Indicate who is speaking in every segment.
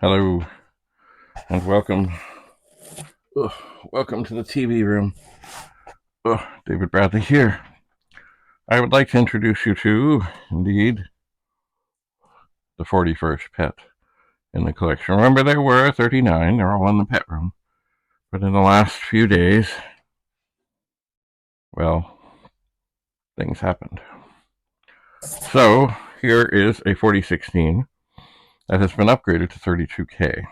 Speaker 1: Hello and welcome. Ugh, welcome to the TV room. David Bradley here. I would like to introduce you to, indeed, the 41st pet in the collection. Remember, there were 39. They're all in the pet room. But in the last few days, well, things happened. So here is a 4016 that has been upgraded to 32K.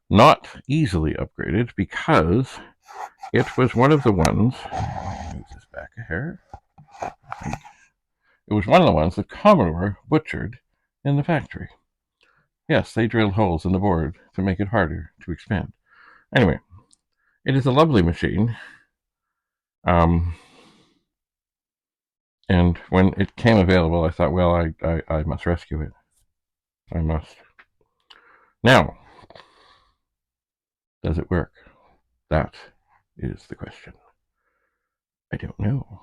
Speaker 1: Not easily upgraded because it was one of the ones. Move this back a hair. It was one of the ones that Commodore butchered in the factory. Yes, they drilled holes in the board to make it harder to expand. Anyway, it is a lovely machine. And when it came available, I thought, well, I must rescue it. I must. Now, does it work? That is the question. I don't know.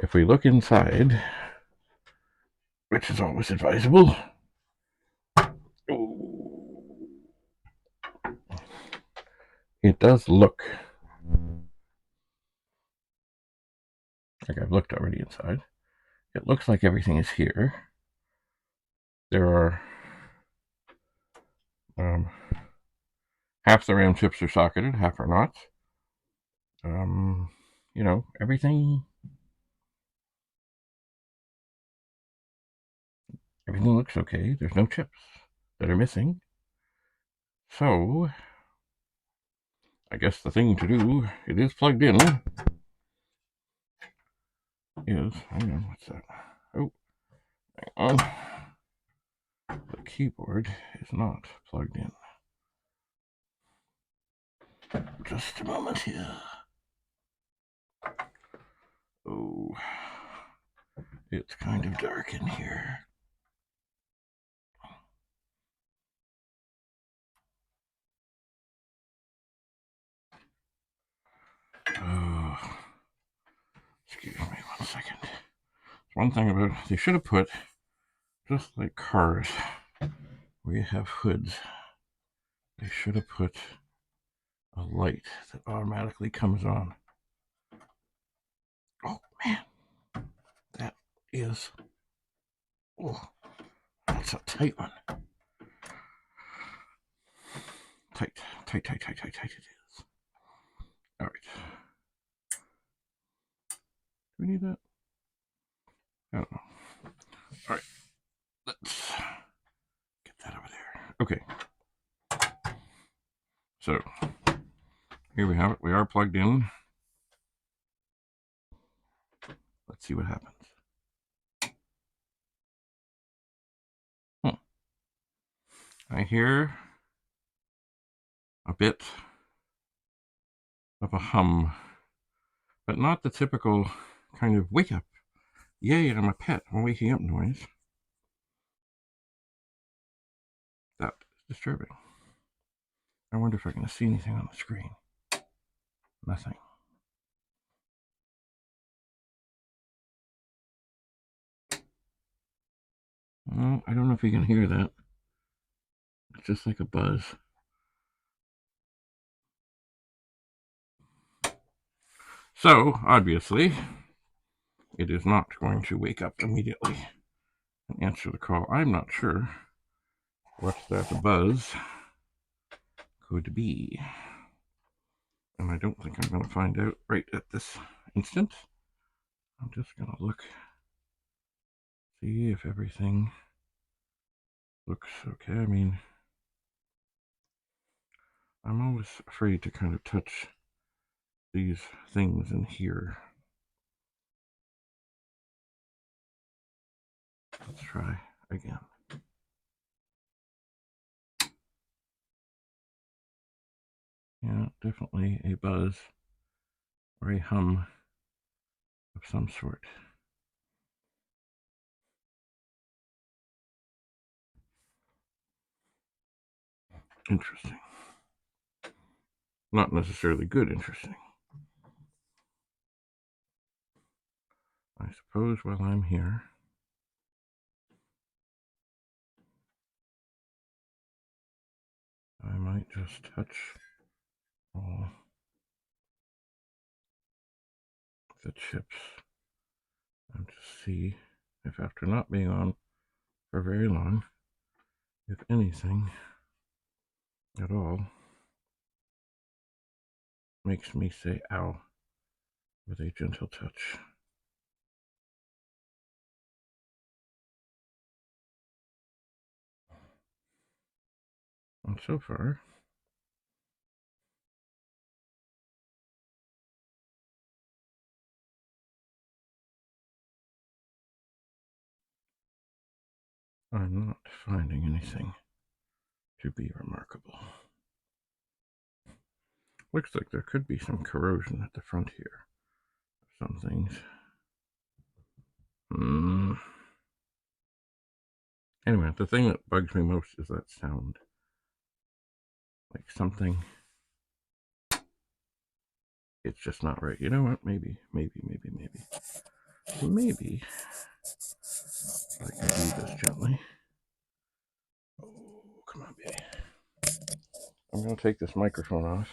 Speaker 1: If we look inside, which is always advisable, it does look like I've looked already inside. It looks like everything is here. There are half the RAM chips are socketed, half are not. Everything looks okay. There's no chips that are missing. So, I guess the thing to do, it is plugged in, is, hang on, what's that? Oh, hang on. The keyboard is not plugged in. Just a moment here. Oh, it's kind of dark in here. Oh, excuse me 1 second. One thing about it, they should have put, just like cars, where you have hoods, they should have put a light that automatically comes on. Oh man, that is, that's a tight one. Tight it is. All right. Do we need that? I don't know. All right. Let's get that over there. Okay. So, here we have it. We are plugged in. Let's see what happens. I hear a bit of a hum, but not the typical kind of wake up. Yay, I'm a pet. I'm waking up noise. That is disturbing. I wonder if I can see anything on the screen. Nothing. Well, I don't know if you can hear that. It's just like a buzz. So, obviously, it is not going to wake up immediately and answer the call. I'm not sure what that buzz could be. And I don't think I'm going to find out right at this instant. I'm just going to look, see if everything looks okay. I mean, I'm always afraid to kind of touch these things in here. Let's try again. Yeah, definitely a buzz or a hum of some sort. Interesting. Not necessarily good interesting. I suppose while I'm here, might just touch all the chips and just see if, after not being on for very long, if anything at all makes me say ow with a gentle touch. And so far, I'm not finding anything to be remarkable. Looks like there could be some corrosion at the front here. Some things. Anyway, the thing that bugs me most is that sound. Like something. It's just not right. You know what? Maybe I can do this gently. Oh, come on, baby. I'm going to take this microphone off.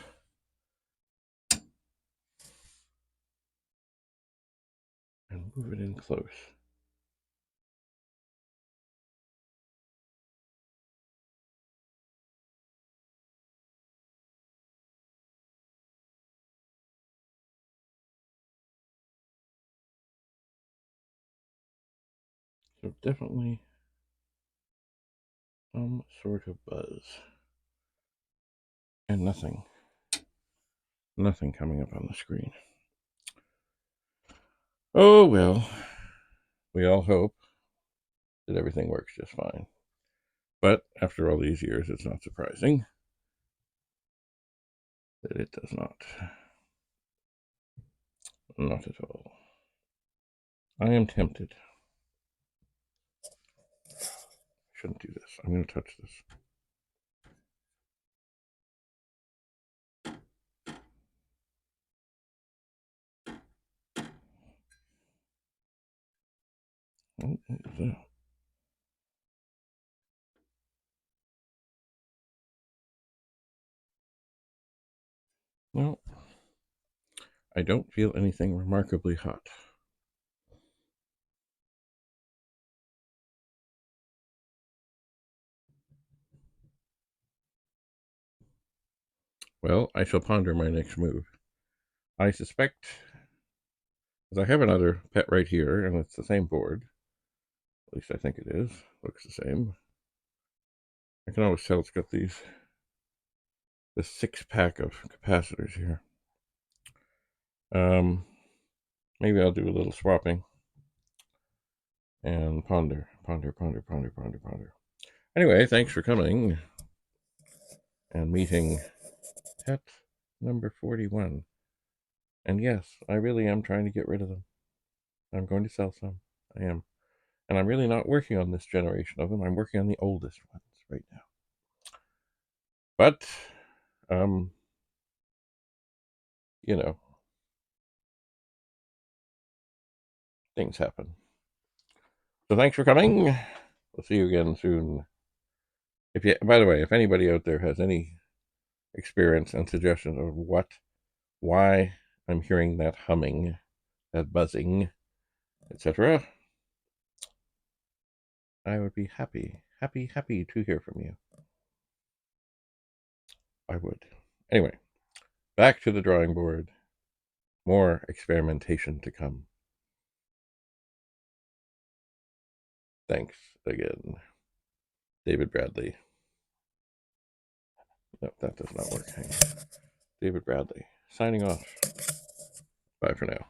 Speaker 1: And move it in close. So definitely some sort of buzz. And nothing coming up on the screen. Oh, well, we all hope that everything works just fine. But after all these years, it's not surprising that it does not. Not at all. I am tempted. Shouldn't do this. I'm going to touch this. What is that? No, I don't feel anything remarkably hot. Well, I shall ponder my next move. I suspect, as I have another pet right here, and it's the same board. At least I think it is. Looks the same. I can always tell it's got this 6-pack of capacitors here. Maybe I'll do a little swapping and ponder. Anyway, thanks for coming and meeting pet number 41. And yes, I really am trying to get rid of them. I'm going to sell some. I am. And I'm really not working on this generation of them. I'm working on the oldest ones right now. But, you know, things happen. So thanks for coming. We'll see you again soon. By the way, if anybody out there has any experience and suggestions of why I'm hearing that humming, that buzzing, etc., I would be happy to hear from you. I would. Anyway, back to the drawing board. More experimentation to come. Thanks again, David Bradley. No, that does not work. Hang on. David Bradley, signing off. Bye for now.